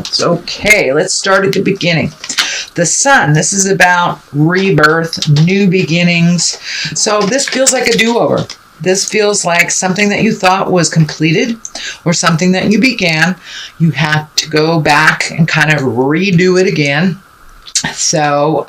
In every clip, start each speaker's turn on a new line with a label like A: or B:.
A: cards. Okay, let's start at the beginning. The Sun, this is about rebirth, new beginnings. So this feels like a do-over. This feels like something that you thought was completed or something that you began. You have to go back and kind of redo it again. So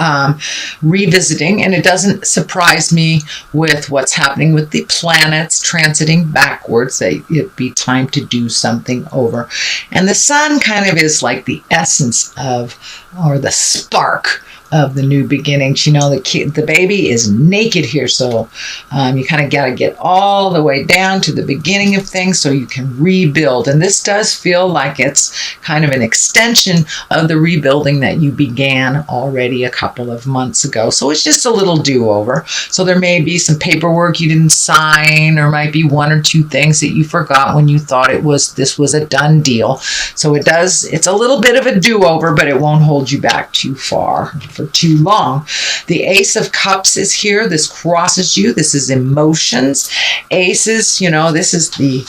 A: revisiting, and it doesn't surprise me with what's happening with the planets transiting backwards that it'd be time to do something over. And the Sun kind of is like the essence of, or the spark of the new beginnings. You know, the baby is naked here, so you kind of got to get all the way down to the beginning of things so you can rebuild. And this does feel like it's kind of an extension of the rebuilding that you began already a couple of months ago. So it's just a little do-over. So there may be some paperwork you didn't sign, or might be one or two things that you forgot when you thought this was a done deal. So it's a little bit of a do-over, but it won't hold you back too far for too long. The Ace of Cups is here. This crosses you. This is emotions. Aces, you know, this is the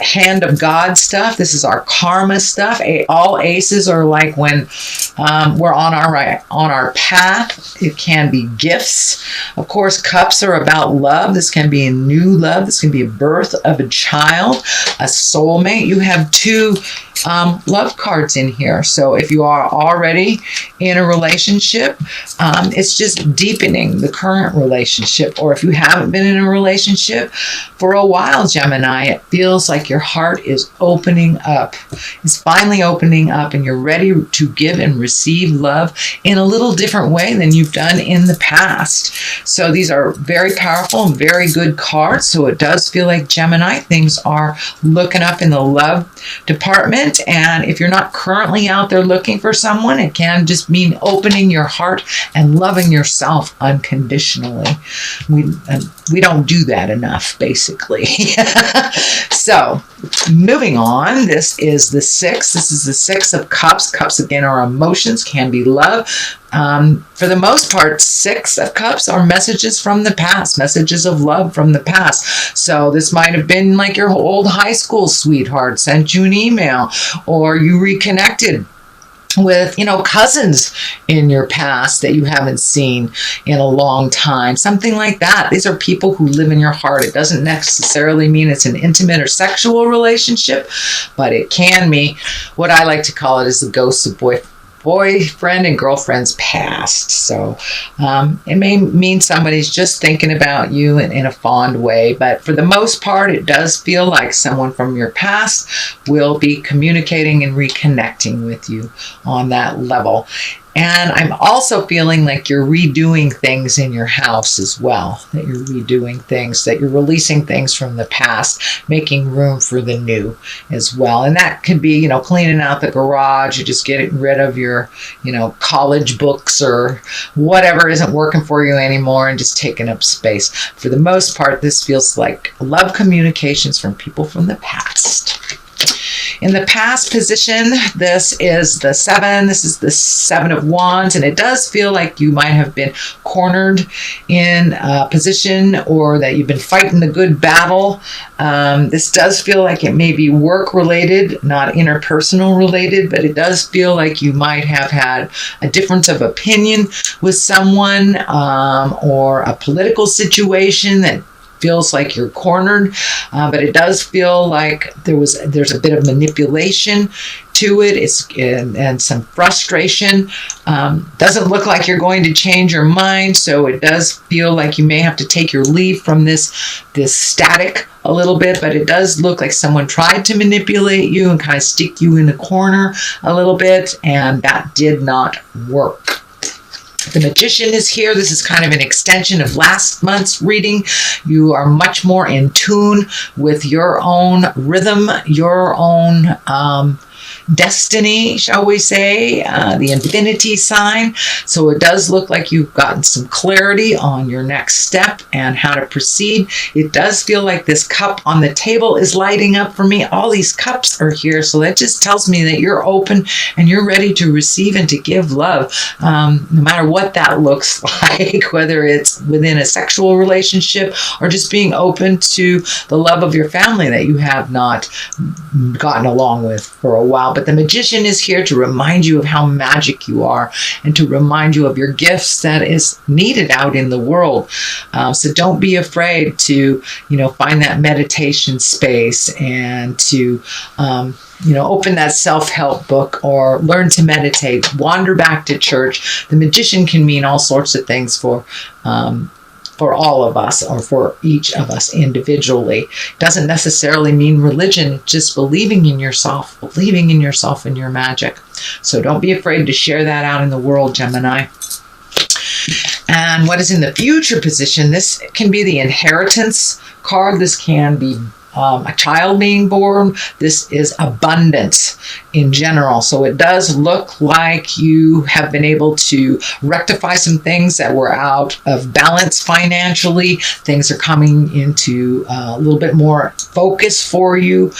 A: hand of God stuff. This is our karma stuff. All aces are like when we're on our path. It can be gifts. Of course, cups are about love. This can be a new love. This can be a birth of a child, a soulmate. You have two love cards in here. So if you are already in a relationship, it's just deepening the current relationship. Or if you haven't been in a relationship for a while, Gemini, it feels like your heart is opening up. It's finally opening up, and you're ready to give and receive love in a little different way than you've done in the past. So these are very powerful and very good cards. So it does feel like, Gemini, things are looking up in the love department. And if you're not currently out there looking for someone, it can just mean opening your heart and loving yourself unconditionally. We don't do that enough, basically. So moving on, this is the Six. This is the Six of Cups. Cups, again, are emotions, can be love. For the most part, Six of Cups are messages from the past, messages of love from the past. So this might have been like your old high school sweetheart sent you an email, or you reconnected with, cousins in your past that you haven't seen in a long time, something like that. These are people who live in your heart. It doesn't necessarily mean it's an intimate or sexual relationship, but it can mean, what I like to call it, is the ghosts of boyfriend and girlfriend's past. So it may mean somebody's just thinking about you in a fond way, but for the most part, it does feel like someone from your past will be communicating and reconnecting with you on that level. And I'm also feeling like you're redoing things in your house as well, that you're redoing things, that you're releasing things from the past, making room for the new as well. And that could be, cleaning out the garage, or just getting rid of your, college books or whatever isn't working for you anymore and just taking up space. For the most part, this feels like love communications from people from the past. In the past position, this is the Seven. This is the Seven of Wands, and it does feel like you might have been cornered in a position, or that you've been fighting a good battle. This does feel like it may be work-related, not interpersonal related, but it does feel like you might have had a difference of opinion with someone, or a political situation that feels like you're cornered, but it does feel like there's a bit of manipulation to it. And some frustration. Doesn't look like you're going to change your mind, so it does feel like you may have to take your leave from this static a little bit, but it does look like someone tried to manipulate you and kind of stick you in a corner a little bit, and that did not work. The Magician is here. This is kind of an extension of last month's reading. You are much more in tune with your own rhythm, your own destiny, shall we say, the infinity sign. So it does look like you've gotten some clarity on your next step and how to proceed. It does feel like this cup on the table is lighting up for me. All these cups are here, so that just tells me that you're open and you're ready to receive and to give love, no matter what that looks like, whether it's within a sexual relationship or just being open to the love of your family that you have not gotten along with for a while. while. But the Magician is here to remind you of how magic you are and to remind you of your gifts that is needed out in the world. So don't be afraid to, find that meditation space and to, open that self-help book or learn to meditate, wander back to church. The Magician can mean all sorts of things for all of us or for each of us individually. It doesn't necessarily mean religion, just believing in yourself and your magic. So don't be afraid to share that out in the world, Gemini. And what is in the future position, this can be the inheritance card. This can be a child being born. This is abundance in general. So it does look like you have been able to rectify some things that were out of balance financially. Things are coming into a little bit more focus for you.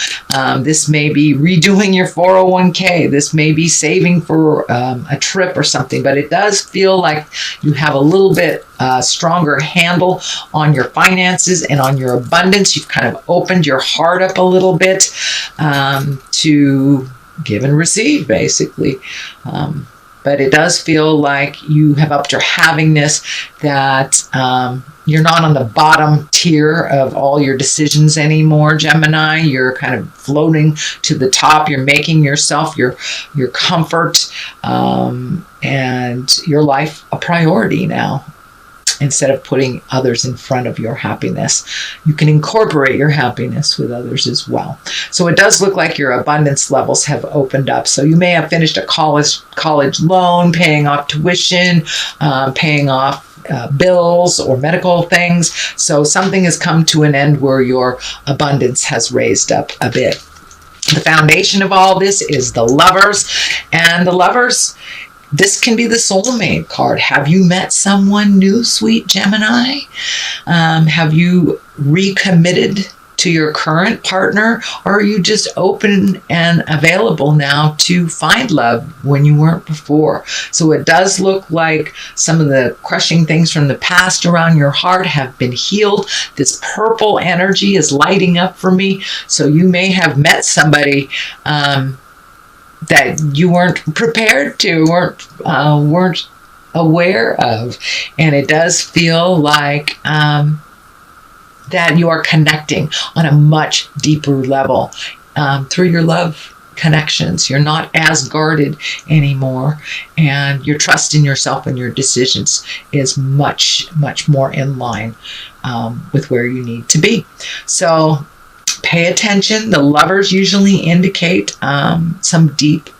A: This may be redoing your 401k. This may be saving for a trip or something, but it does feel like you have a little bit stronger handle on your finances and on your abundance. You've kind of opened your heart up a little bit to give and receive, basically. But it does feel like you have upped your havingness, that you're not on the bottom tier of all your decisions anymore, Gemini. You're kind of floating to the top. You're making yourself, your comfort, and your life a priority now. Instead of putting others in front of your happiness, you can incorporate your happiness with others as well. So it does look like your abundance levels have opened up. So you may have finished a college loan, paying off tuition, paying off bills or medical things. So something has come to an end where your abundance has raised up a bit. The foundation of all this is the Lovers, and the Lovers, this can be the soulmate card. Have you met someone new, sweet Gemini? Have you recommitted to your current partner, or are you just open and available now to find love when you weren't before? So it does look like some of the crushing things from the past around your heart have been healed. This purple energy is lighting up for me. So you may have met somebody that you weren't prepared to, weren't aware of. And it does feel like that you are connecting on a much deeper level through your love connections. You're not as guarded anymore, and your trust in yourself and your decisions is much, much more in line with where you need to be. So pay attention. The Lovers usually indicate some deep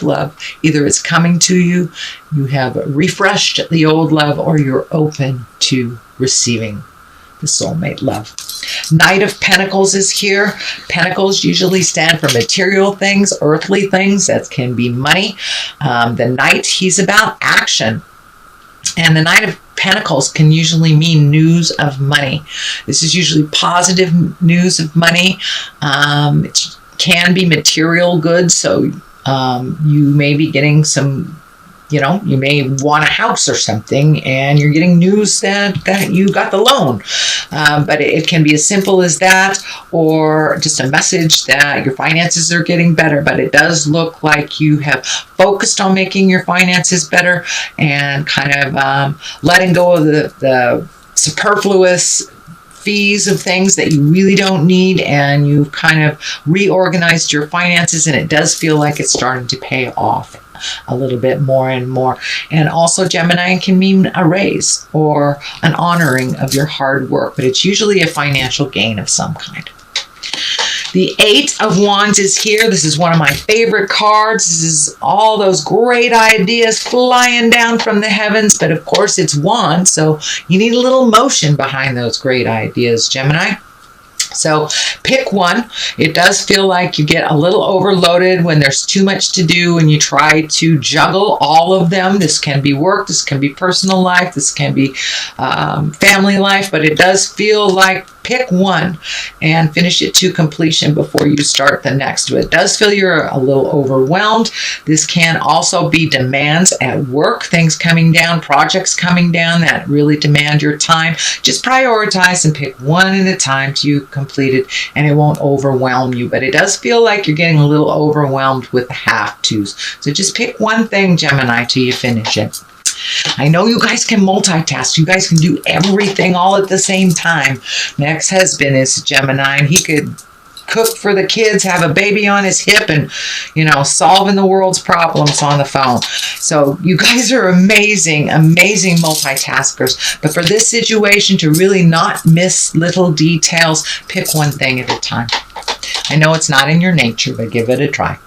A: love. Either it's coming to you, you have refreshed the old love, or you're open to receiving the soulmate love. Knight of Pentacles is here. Pentacles usually stand for material things, earthly things. That can be money. The Knight, he's about action. And the Knight of Pentacles can usually mean news of money. This is usually positive news of money. It can be material goods. So you may be getting some, you may want a house or something, and you're getting news that you got the loan. But it can be as simple as that, or just a message that your finances are getting better. But it does look like you have focused on making your finances better and kind of letting go of the superfluous fees of things that you really don't need, and you've kind of reorganized your finances, and it does feel like it's starting to pay off a little bit more and more. And also, Gemini can mean a raise or an honoring of your hard work, but it's usually a financial gain of some kind. The Eight of Wands is here. This is one of my favorite cards. This is all those great ideas flying down from the heavens, but of course it's wands, so you need a little motion behind those great ideas, Gemini. So pick one. It does feel like you get a little overloaded when there's too much to do and you try to juggle all of them. This can be work, this can be personal life, this can be family life, but it does feel like pick one and finish it to completion before you start the next. It does feel you're a little overwhelmed. This can also be demands at work, things coming down, projects coming down that really demand your time. Just prioritize and pick one at a time till you complete it, and it won't overwhelm you. But it does feel like you're getting a little overwhelmed with the have-tos. So just pick one thing, Gemini, till you finish it. I know you guys can multitask. You guys can do everything all at the same time. My ex-husband is Gemini, and he could cook for the kids, have a baby on his hip, and, solving the world's problems on the phone. So you guys are amazing, amazing multitaskers. But for this situation, to really not miss little details, pick one thing at a time. I know it's not in your nature, but give it a try.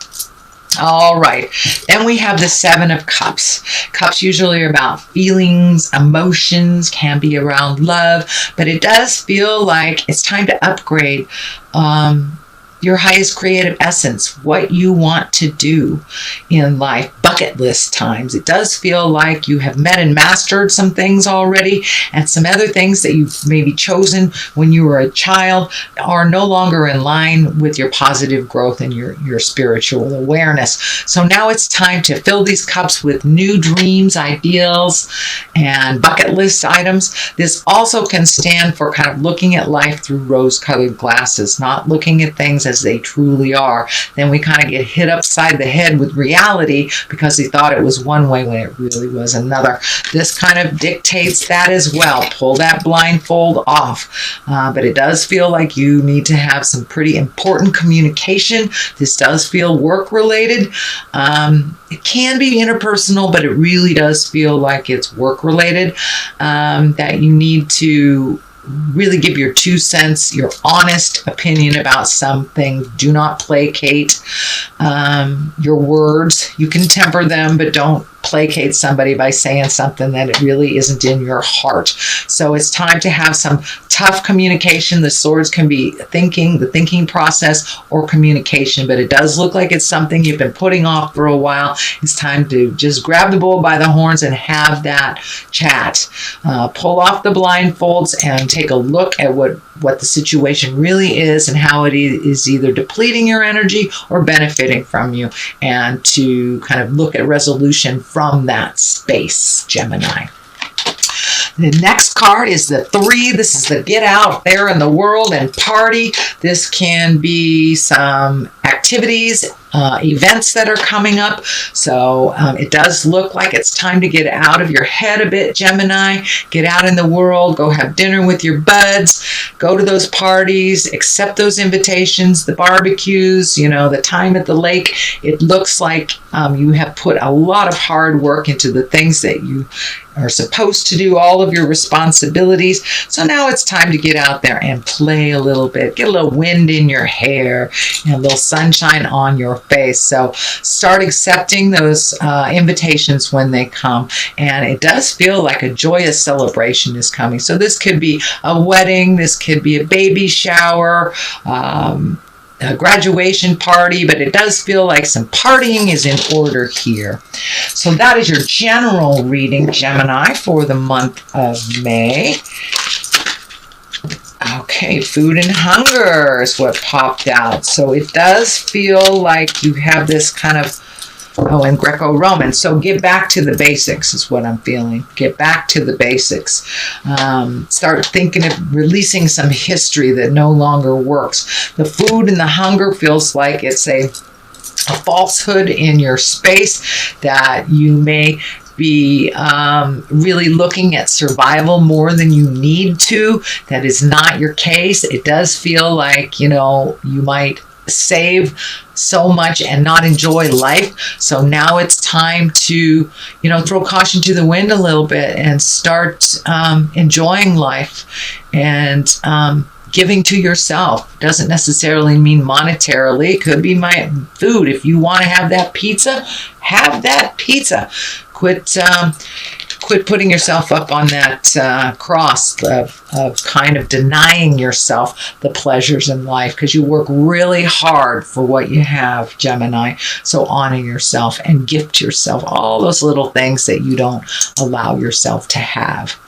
A: All right. Then we have the Seven of Cups. Cups usually are about feelings, emotions, can be around love, but it does feel like it's time to upgrade your highest creative essence, what you want to do in life, bucket list times. It does feel like you have met and mastered some things already, and some other things that you've maybe chosen when you were a child are no longer in line with your positive growth and your spiritual awareness. So now it's time to fill these cups with new dreams, ideals, and bucket list items. This also can stand for kind of looking at life through rose-colored glasses, not looking at things as they truly are. Then we kind of get hit upside the head with reality because we thought it was one way when it really was another. This kind of dictates that as well. Pull that blindfold off. But it does feel like you need to have some pretty important communication. This does feel work-related. It can be interpersonal, but it really does feel like it's work-related, that you need to really give your 2 cents, your honest opinion about something. Do not placate your words. You can temper them, but don't placate somebody by saying something that it really isn't in your heart. So it's time to have some tough communication. The swords can be the thinking process or communication, but it does look like it's something you've been putting off for a while. It's time to just grab the bull by the horns and have that chat. Pull off the blindfolds and take a look at what the situation really is and how it is either depleting your energy or benefiting from you, and to kind of look at resolution from that space, Gemini. The next card is the 3. This is the get out there in the world and party. This can be some activities, events that are coming up. So it does look like it's time to get out of your head a bit, Gemini. Get out in the world. Go have dinner with your buds. Go to those parties. Accept those invitations, the barbecues, the time at the lake. It looks like you have put a lot of hard work into the things that you are supposed to do, all of your responsibilities. So now it's time to get out there and play a little bit. Get a little wind in your hair and a little sunshine on your face. So start accepting those invitations when they come. And it does feel like a joyous celebration is coming. So this could be a wedding. This could be a baby shower, a graduation party, but it does feel like some partying is in order here. So that is your general reading, Gemini, for the month of May. Okay, food and hunger is what popped out. So it does feel like you have this kind of, in Greco-Roman. So get back to the basics is what I'm feeling. Get back to the basics. Start thinking of releasing some history that no longer works. The food and the hunger feels like it's a falsehood in your space, that you may be really looking at survival more than you need to. That is not your case. It does feel like, you might save so much and not enjoy life. So now it's time to, throw caution to the wind a little bit and start enjoying life and giving to yourself. Doesn't necessarily mean monetarily. It could be my food. If you want to have that pizza, have that pizza. Quit putting yourself up on that cross of kind of denying yourself the pleasures in life, because you work really hard for what you have, Gemini. So honor yourself and gift yourself all those little things that you don't allow yourself to have.